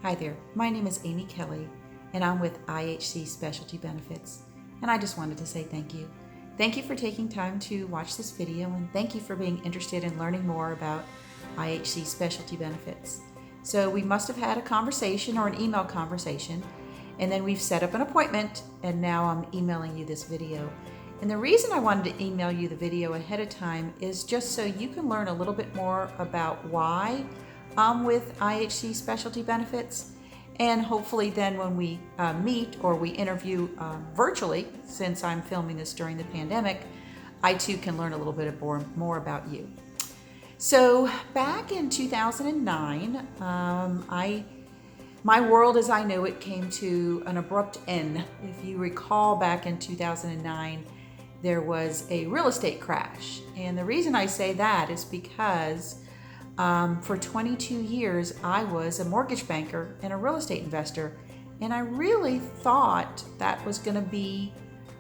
Hi there, my name is Amy Kelley, and I'm with IHC Specialty Benefits, and I just wanted to say thank you. Thank you for taking time to watch this video, and thank you for being interested in learning more about IHC Specialty Benefits. So we must have had a conversation or an email conversation, and then we've set up an appointment, and now I'm emailing you this video. And the reason I wanted to email you the video ahead of time is just so you can learn a little bit more about why I'm with IHC Specialty Benefits, and hopefully then when we meet or we interview virtually, since I'm filming this during the pandemic, I too can learn a little bit more about you. So back in 2009, my world as I know it came to an abrupt end. If you recall, back in 2009, there was a real estate crash. And the reason I say that is because for 22 years, I was a mortgage banker and a real estate investor. And I really thought that was going to be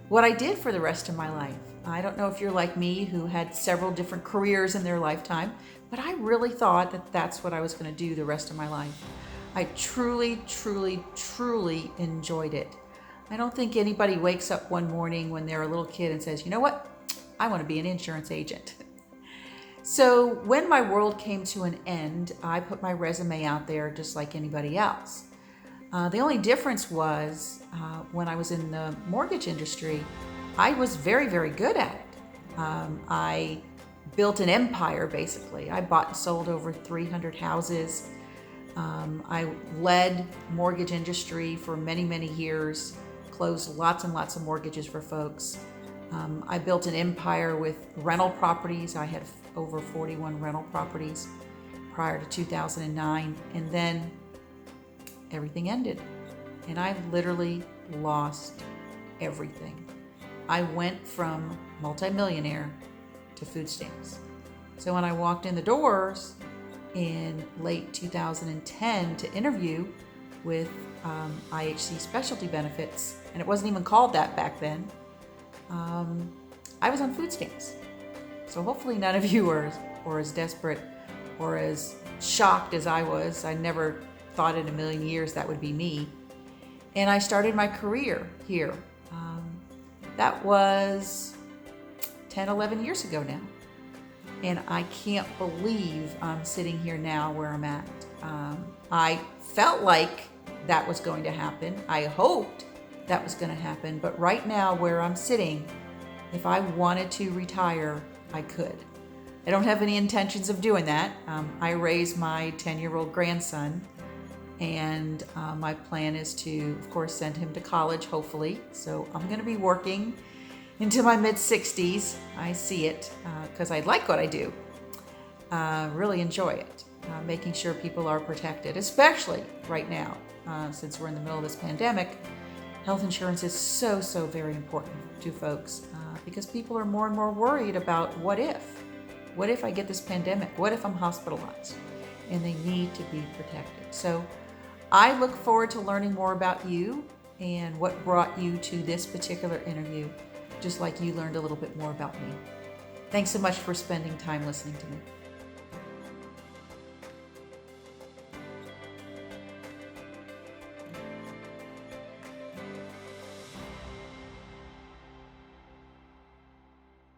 what I did for the rest of my life. I don't know if you're like me, who had several different careers in their lifetime, but I really thought that that's what I was going to do the rest of my life. I truly, truly, truly enjoyed it. I don't think anybody wakes up one morning when they're a little kid and says, you know what, I want to be an insurance agent. So when my world came to an end, I put my resume out there just like anybody else. The only difference was when I was in the mortgage industry, I was very, very good at it. I built an empire, basically. I bought and sold over 300 houses. I led mortgage industry for many, many years, closed lots and lots of mortgages for folks. I built an empire with rental properties. I had over 41 rental properties prior to 2009, and then everything ended, and I literally lost everything. I went from multi-millionaire to food stamps. So when I walked in the doors in late 2010 to interview with IHC Specialty Benefits, and it wasn't even called that back then, I was on food stamps. So hopefully none of you are as desperate or as shocked as I was. I never thought in a million years that would be me. And I started my career here. That was 10, 11 years ago now. And I can't believe I'm sitting here now where I'm at. I felt like that was going to happen. I hoped that was going to happen. But right now where I'm sitting, if I wanted to retire, I could. I don't have any intentions of doing that. I raised my 10-year-old grandson, and my plan is to, of course, send him to college, hopefully. So I'm going to be working into my mid-60s. I see it because I like what I do. Really enjoy it. Making sure people are protected, especially right now, since we're in the middle of this pandemic. Health insurance is so, so very important to folks because people are more and more worried about what if? What if I get this pandemic? What if I'm hospitalized? And they need to be protected. So I look forward to learning more about you and what brought you to this particular interview, just like you learned a little bit more about me. Thanks so much for spending time listening to me.